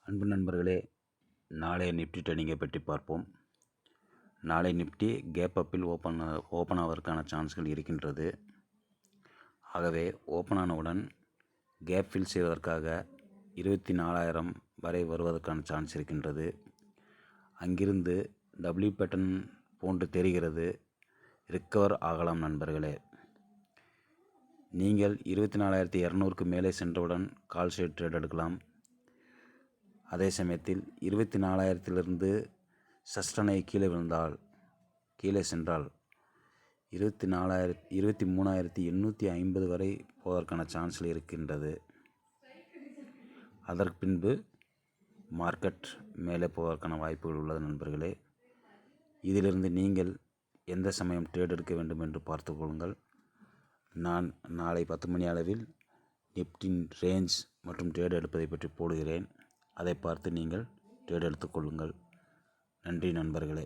அன்பு நண்பர்களே, நாளைய நிஃப்டி ட்ரேடிங்கை பற்றி பார்ப்போம். நாளை நிஃப்டி கேப் அப்பில் ஓப்பன் ஆவதற்கான சான்ஸ்கள் இருக்கின்றது. ஆகவே ஓப்பன் ஆனவுடன் கேப் ஃபில் செய்வதற்காக 24,000 வரை வருவதற்கான சான்ஸ் இருக்கின்றது. அங்கிருந்து டபிள்யூ பேட்டர்ன் போன்று தெரிகிறது, ரிக்கவர் ஆகலாம் நண்பர்களே. நீங்கள் 24,200க்கு மேலே சென்றவுடன் கால் சைடு ட்ரேட் எடுக்கலாம். அதே சமயத்தில் 24,000 சஸ்டனை கீழே சென்றால் 23,850 வரை போவதற்கான சான்ஸ்கள் இருக்கின்றது. அதற்கு பின்பு மார்க்கெட் மேலே போவதற்கான வாய்ப்புகள் உள்ளது நண்பர்களே. இதிலிருந்து நீங்கள் எந்த சமயம் ட்ரேட் எடுக்க வேண்டும் என்று பார்த்து கொள்ளுங்கள். நான் நாளை 10 மணி அளவில் நிஃப்டின் ரேஞ்ச் மற்றும் ட்ரேட் எடுப்பதை பற்றி போடுகிறேன். அதை பார்த்து நீங்கள் ட்ரேட் எடுத்துக்கொள்ளுங்கள். நன்றி நண்பர்களே.